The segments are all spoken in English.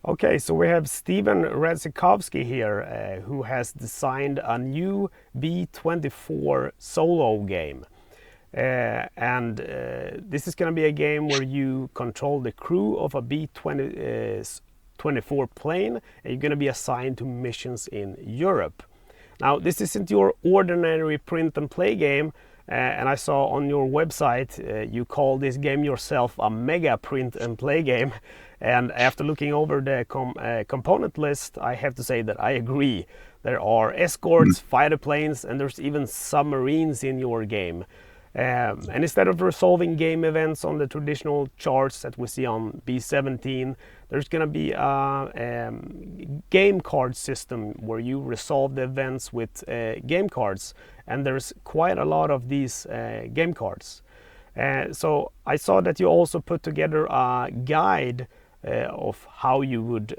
Okay, so we have Steven Radzikowski here, who has designed a new B-24 solo game. And this is going to be a game where you control the crew of a B-24 plane, and you're going to be assigned to missions in Europe. Now, this isn't your ordinary print and play game, and I saw on your website you call this game yourself a mega print and play game. And after looking over the component list, I have to say that I agree. There are escorts, fighter planes, and there's even submarines in your game. And instead of resolving game events on the traditional charts that we see on B-17, there's going to be a game card system where you resolve the events with game cards. And there's quite a lot of these game cards. So I saw that you also put together a guide of how you would,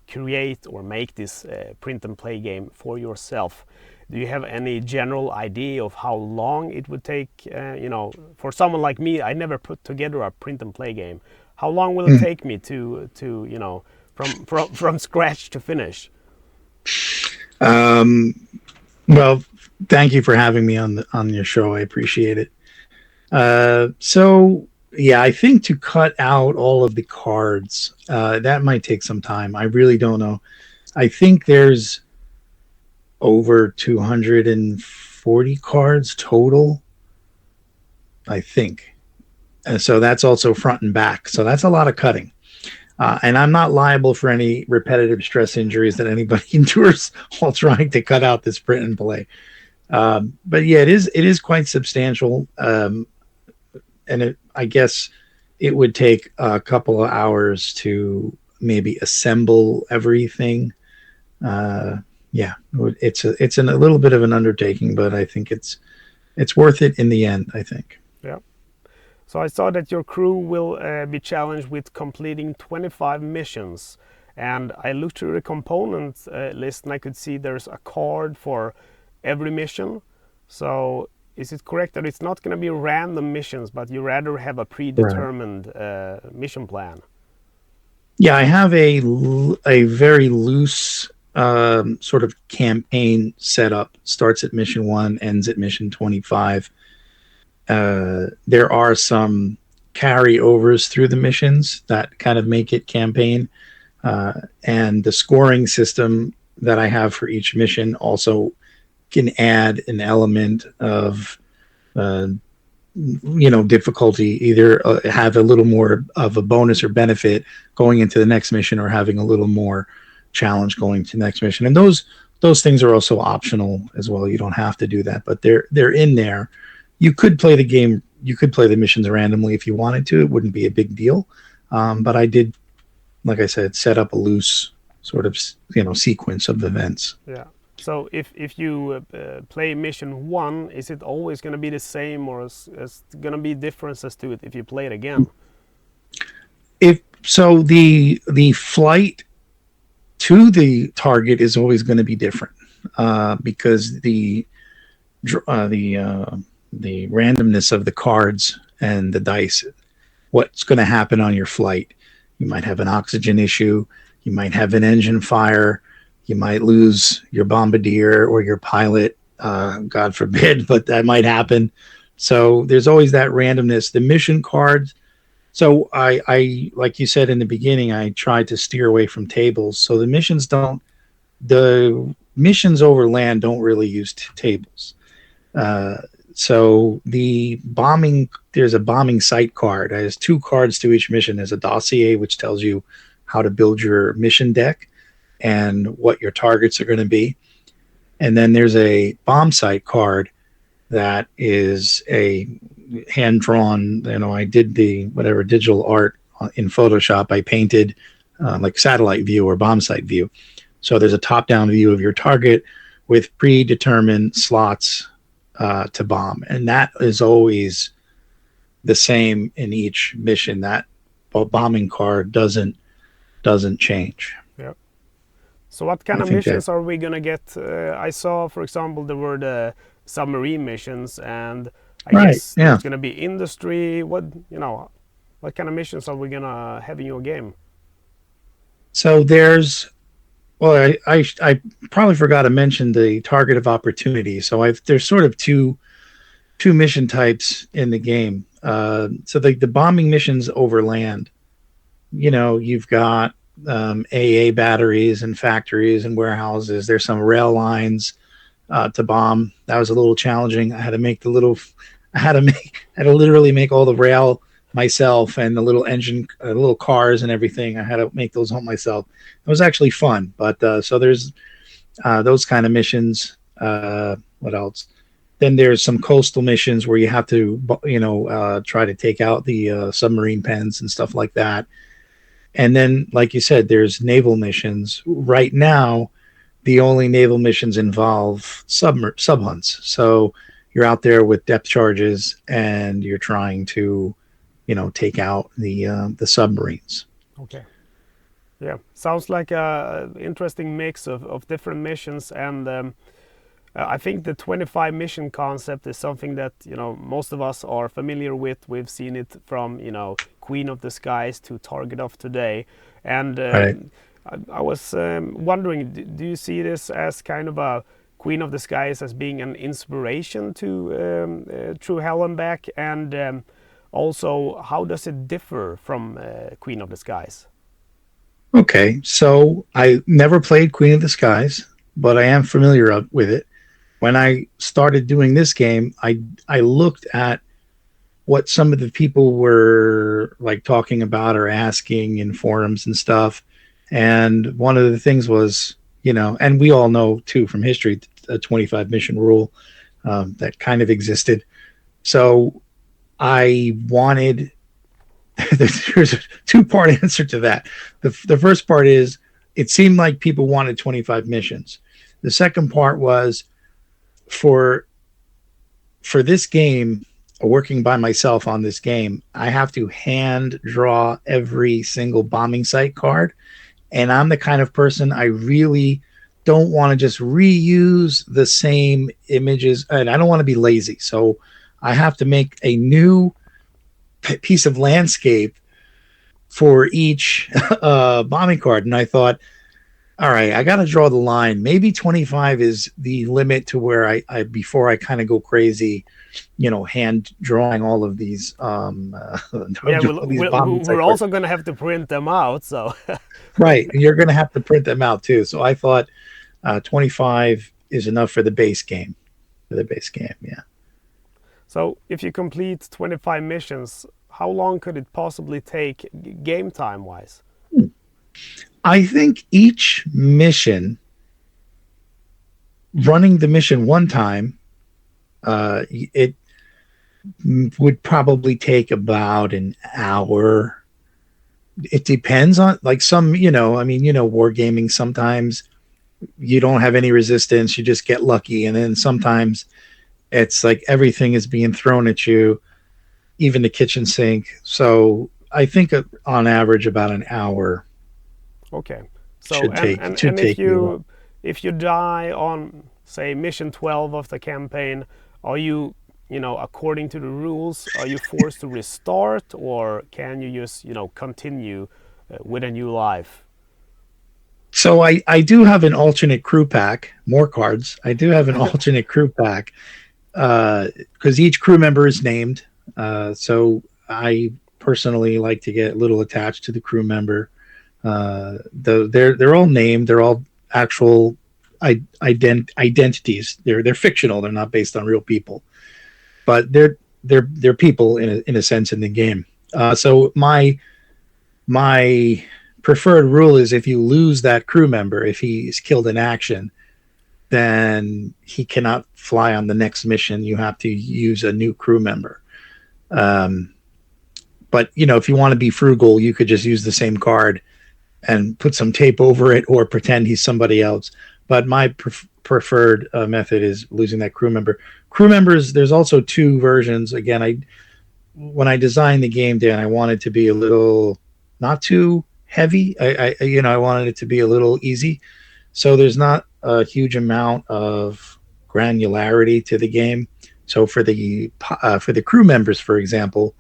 create or make this print and play game for yourself. Do you have any general idea of how long it would take? For someone like me, I never put together a print and play game. How long will it take me to from scratch to finish? Well, thank you for having me on your show. I appreciate it. So yeah, I think to cut out all of the cards, that might take some time. I really don't know. I think there's over 240 cards total, I think. And so that's also front and back. So that's a lot of cutting. And I'm not liable for any repetitive stress injuries that anybody endures while trying to cut out this print and play. But yeah, it is quite substantial. And I guess it would take a couple of hours to maybe assemble everything. Yeah, it's a little bit of an undertaking, but I think it's worth it in the end, I think. Yeah. So I saw that your crew will be challenged with completing 25 missions. And I looked through the component list and I could see there's a card for every mission. So is it correct that it's not going to be random missions, but you rather have a Right. predetermined mission plan? Yeah, I have a very loose sort of campaign setup. Starts at mission 1, ends at mission 25. There are some carryovers through the missions that kind of make it campaign. And the scoring system that I have for each mission also can add an element of uh, difficulty, either have a little more of a bonus or benefit going into the next mission, or having a little more challenge going to the next mission. And those things are also optional as well. You don't have to do that, but they're in there. You could play the game, you could play the missions randomly if you wanted to. It wouldn't be a big deal. But I did, like I said, set up a loose sort of sequence of events. Yeah. So if you play mission 1, is it always going to be the same, or is going to be differences to it if you play it again? If so, the flight to the target is always going to be different, because the randomness of the cards and the dice, what's going to happen on your flight. You might have an oxygen issue, you might have an engine fire, you might lose your bombardier or your pilot, God forbid, but that might happen. So there's always that randomness. The mission cards. So I like you said in the beginning, I tried to steer away from tables. So the missions over land don't really use tables. Uh, so there's a bombing site card. There's two cards to each mission. There's a dossier, which tells you how to build your mission deck and what your targets are going to be. And then there's a bomb site card that is a hand drawn. I did the whatever digital art in Photoshop. I painted like satellite view or bomb site view. So there's a top down view of your target with predetermined slots to bomb, and that is always the same in each mission. That bombing card doesn't change. Yeah. So what kind I of think that missions are we gonna get? I saw, for example, there were the submarine missions, and I right. guess Yeah. there's gonna be industry. What kind of missions are we gonna have in your game? So there's, well, I probably forgot to mention the target of opportunity. So there's sort of two mission types in the game. So the bombing missions over land. You've got AA batteries and factories and warehouses. There's some rail lines to bomb. That was a little challenging. I had to literally make all the rail myself and the little engine, little cars and everything. I had to make those home myself. It was actually fun. But so there's those kind of missions. What else? Then there's some coastal missions where you have to, try to take out the submarine pens and stuff like that. And then, like you said, there's naval missions. Right now, the only naval missions involve sub hunts. So you're out there with depth charges and you're trying to, take out the submarines. Okay. Yeah, sounds like a interesting mix of different missions, and I think the 25 mission concept is something that most of us are familiar with. We've seen it from Queen of the Skies to Target of Today, and Right. I was wondering, do you see this as kind of a Queen of the Skies as being an inspiration to True Hell and Back, and also how does it differ from Queen of the Skies? Okay, so I never played Queen of the Skies, but I am familiar with it. When I started doing this game, I looked at what some of the people were like talking about or asking in forums and stuff. And one of the things was, and we all know too from history, a 25 mission rule that kind of existed. So I wanted, there's a two-part answer to that. The first part is it seemed like people wanted 25 missions. The second part was for this game, working by myself on this game, I have to hand draw every single bombing site card. And I'm the kind of person, I really don't want to just reuse the same images, and I don't want to be lazy. So I have to make a new piece of landscape for each bombing card. And I thought, all right, I got to draw the line. Maybe 25 is the limit to where I before I kind of go crazy, hand drawing all of these. Yeah, these bombing we're cards. also going to have to print them out, so Right. You're going to have to print them out too. So I thought 25 is enough for the base game. For the base game, yeah. so if you complete 25 missions, how long could it possibly take game time wise? I think each mission, running the mission one time, it would probably take about an hour. It depends on like some, wargaming. Sometimes you don't have any resistance, you just get lucky, and then sometimes it's like everything is being thrown at you, even the kitchen sink. So I think on average about an hour Okay, so should take and take you. if you die on say mission 12 of the campaign, are you according to the rules, are you forced to restart, or can you just continue with a new life? So I do have an alternate crew pack, more cards. I do have an alternate crew pack because each crew member is named. So I personally like to get a little attached to the crew member. They're all named. They're all actual identities. They're fictional. They're not based on real people, but they're people in a sense in the game. So my preferred rule is if you lose that crew member, if he's killed in action, then he cannot fly on the next mission. You have to use a new crew member. But if you want to be frugal, you could just use the same card and put some tape over it or pretend he's somebody else. But my preferred method is losing that crew member. Crew members, there's also two versions. Again, when I designed the game, Dan, I wanted to be a little not too heavy. I wanted it to be a little easy. So there's not a huge amount of granularity to the game. So for the crew members, for example,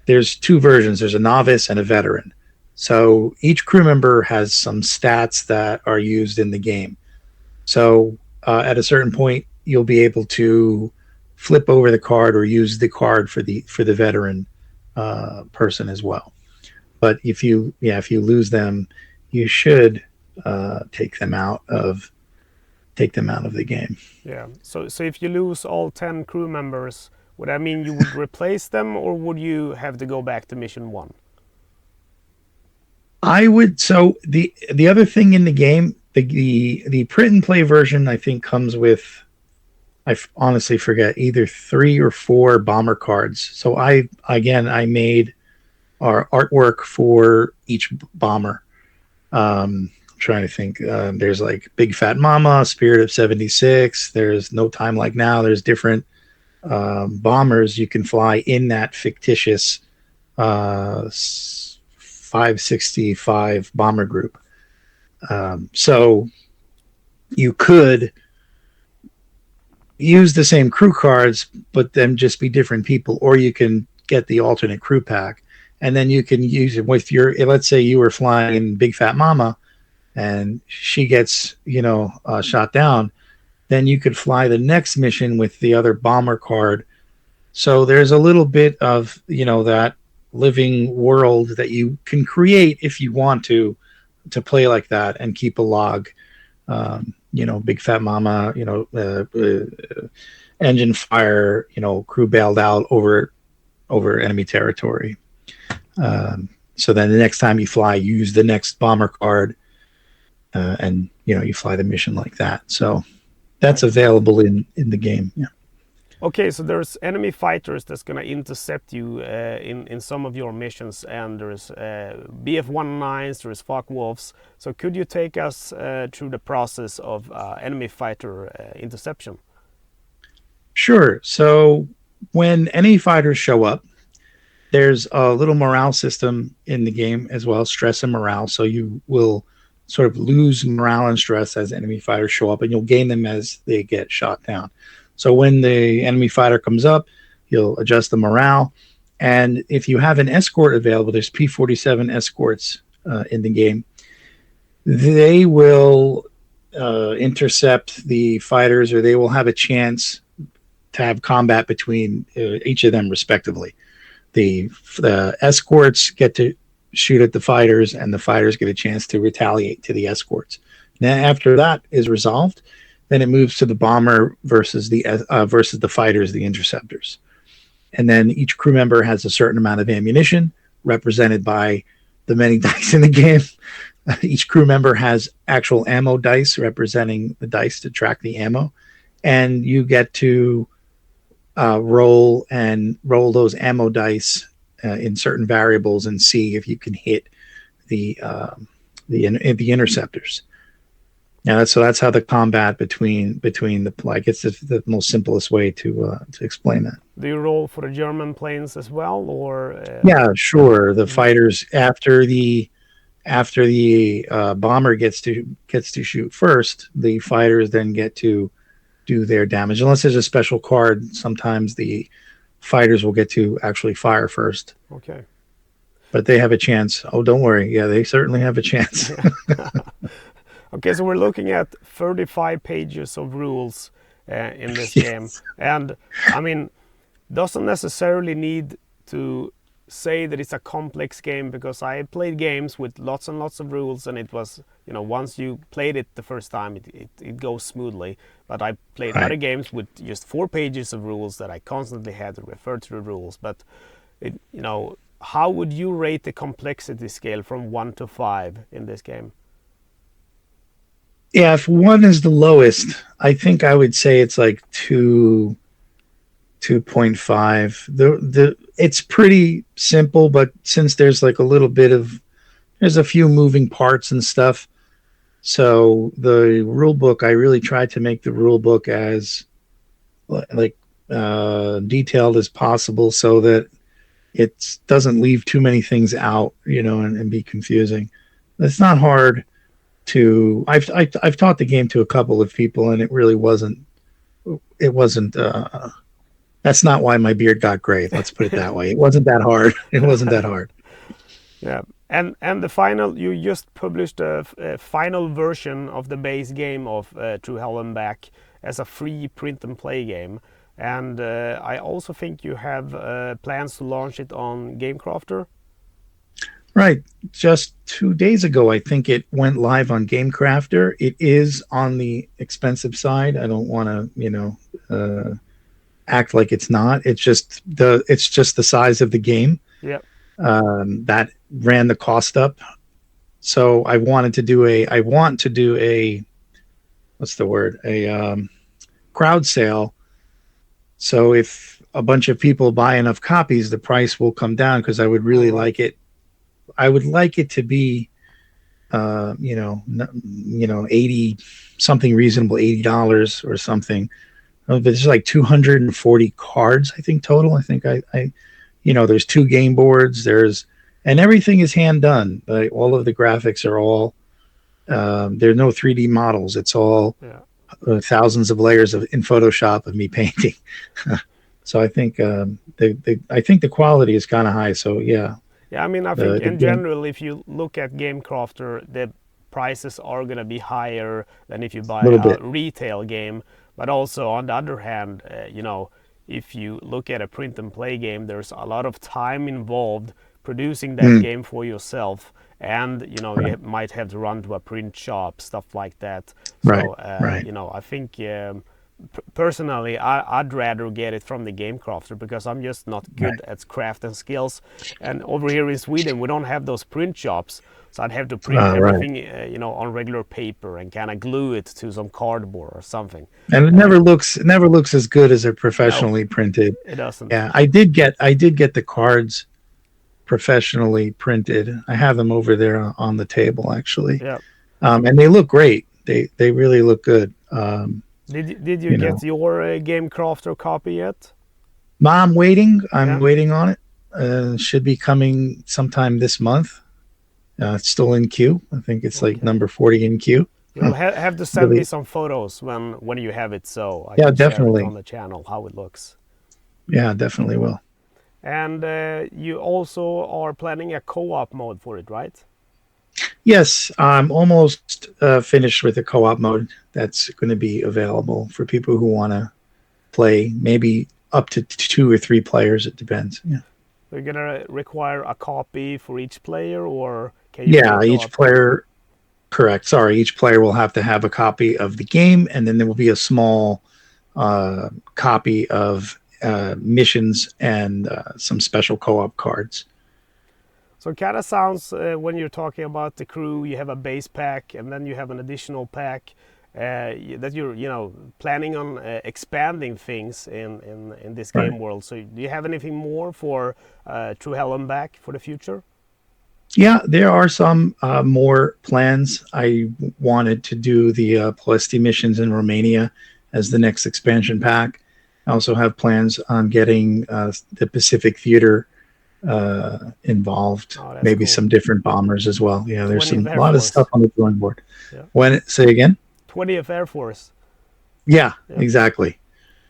there's two versions. There's a novice and a veteran. So each crew member has some stats that are used in the game. So at a certain point, you'll be able to flip over the card or use the card for the veteran person as well. But if you lose them, you should take them out of the game. Yeah. So if you lose all 10 crew members, would that mean you would replace them, or would you have to go back to mission 1? I would. So the other thing in the game, the print and play version, I think comes with, honestly forget, either 3 or 4 bomber cards. So I made our artwork for each bomber. I'm trying to think. There's like Big Fat Mama, Spirit of 76. There's No Time Like Now. There's different bombers you can fly in that fictitious 565 bomber group. So you could use the same crew cards, but then just be different people, or you can get the alternate crew pack, and then you can use it with your. Let's say you were flying in Big Fat Mama, and she gets shot down. Then you could fly the next mission with the other bomber card. So there's a little bit of that living world that you can create if you want to play like that and keep a log. Big Fat Mama, engine fire, crew bailed out over enemy territory. So then the next time you fly, you use the next bomber card, and you fly the mission like that. So that's available in the game. Yeah. Okay, so there's enemy fighters that's going to intercept you in some of your missions, and there's BF-109s, there's Focke-Wulfs. So could you take us through the process of enemy fighter interception? Sure. So when enemy fighters show up, there's a little morale system in the game as well, stress and morale. So you will sort of lose morale and stress as enemy fighters show up, and you'll gain them as they get shot down. So when the enemy fighter comes up, you'll adjust the morale. And if you have an escort available, there's P-47 escorts in the game. They will intercept the fighters, or they will have a chance to have combat between each of them respectively. The escorts get to shoot at the fighters, and the fighters get a chance to retaliate to the escorts. Now, after that is resolved, then it moves to the bomber versus the fighters, the interceptors. And then each crew member has a certain amount of ammunition, represented by the many dice in the game. Each crew member has actual ammo dice, representing the dice to track the ammo. And you get to roll those ammo dice in certain variables and see if you can hit the interceptors. Yeah, that's how the combat between the, like, it's the most simplest way to explain that. Do you roll for the German planes as well, or? Yeah, sure. The fighters, after the bomber gets to shoot first, the fighters then get to do their damage. Unless there's a special card, sometimes the fighters will get to actually fire first. Okay. But they have a chance. Oh, don't worry. Yeah, they certainly have a chance. Okay, so we're looking at 35 pages of rules in this game. And, I mean, doesn't necessarily need to say that it's a complex game, because I played games with lots and lots of rules, and it was, once you played it the first time, it goes smoothly. But I played other games with just 4 pages of rules that I constantly had to refer to the rules. But, how would you rate the complexity scale from 1 to 5 in this game? Yeah, if 1 is the lowest, I think I would say it's like 2.5. It's pretty simple, but since there's like there's a few moving parts and stuff. So the rule book, I really tried to make the rule book as detailed as possible, so that it doesn't leave too many things out, and be confusing. It's not hard to. I've taught the game to a couple of people, and it really wasn't. It wasn't. That's not why my beard got gray. Let's put it that way. It wasn't that hard. It wasn't that hard. Yeah, And the final, you just published a final version of the base game of Through Hell and Back as a free print and play game. And I also think you have plans to launch it on GameCrafter. Right. Just 2 days ago, I think it went live on GameCrafter. It is on the expensive side. I don't want to, act like it's not. It's just the size of the game. Yep. That ran the cost up. So I want to do a what's the word? A crowd sale. So if a bunch of people buy enough copies, the price will come down, because I would really like it. I would like it to be, 80 something reasonable, $80 or something. There's like 240 cards, I think, total. I think there's 2 game boards. And everything is hand done. All of the graphics are all, there are no 3D models. It's all thousands of layers in Photoshop of me painting. So I think the quality is kind of high. So yeah. Yeah, I mean, I think in general, if you look at GameCrafter, the prices are going to be higher than if you buy a retail game. But also, on the other hand, if you look at a print and play game, there's a lot of time involved producing that game for yourself. And, you might have to run to a print shop, stuff like that. So, I think personally, I'd rather get it from the GameCrafter, because I'm just not good at craft and skills. And over here in Sweden, we don't have those print shops. So I'd have to print everything, on regular paper and kind of glue it to some cardboard or something. And it never looks as good as a professionally printed. It doesn't. Yeah, I did get the cards professionally printed. I have them over there on the table, actually. Yeah. And they look great. They really look good. Did you get your GameCrafter copy yet? I'm waiting. I'm waiting on it. Should be coming sometime this month. It's still in queue. I think it's like number 40 in queue. You'll have to send me some photos when you have it, so I can definitely share it on the channel how it looks. Yeah, definitely will. And you also are planning a co-op mode for it, right? Yes, I'm almost finished with the co-op mode. That's going to be available for people who want to play, maybe up to 2 or 3 players. It depends. Yeah. You're going to require a copy for each player, or can you? Yeah, each player. Correct. Sorry, each player will have to have a copy of the game, and then there will be a small copy of missions and some special co-op cards. So it kind of sounds, when you're talking about the crew, you have a base pack, and then you have an additional pack that you're planning on expanding things in this game world. So do you have anything more for Through Hell and Back for the future? Yeah, there are some more plans. I wanted to do the Plesty missions in Romania as the next expansion pack. I also have plans on getting the Pacific Theater involved, maybe cool. Some different bombers as well. Yeah, there's a lot of stuff on the drawing board. Yeah. Say again? 20th Air Force. Yeah, exactly.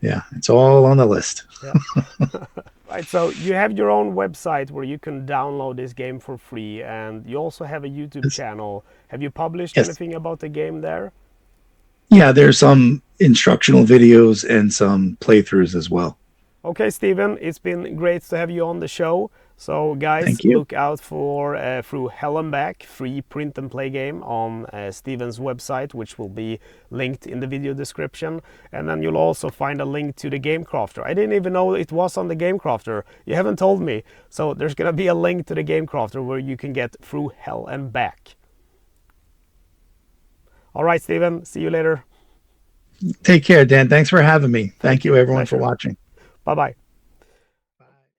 Yeah, it's all on the list. Yeah. Right, so you have your own website where you can download this game for free, and you also have a YouTube channel. Have you published anything about the game there? Yeah, there's some instructional videos and some playthroughs as well. Okay, Steven, it's been great to have you on the show. So, guys, look out for Through Hell and Back, free print and play game on Steven's website, which will be linked in the video description. And then you'll also find a link to the GameCrafter. I didn't even know it was on the GameCrafter. You haven't told me. So there's going to be a link to the GameCrafter where you can get Through Hell and Back. All right, Steven, see you later. Take care, Dan. Thanks for having me. Thank you, everyone, for watching. Bye-bye.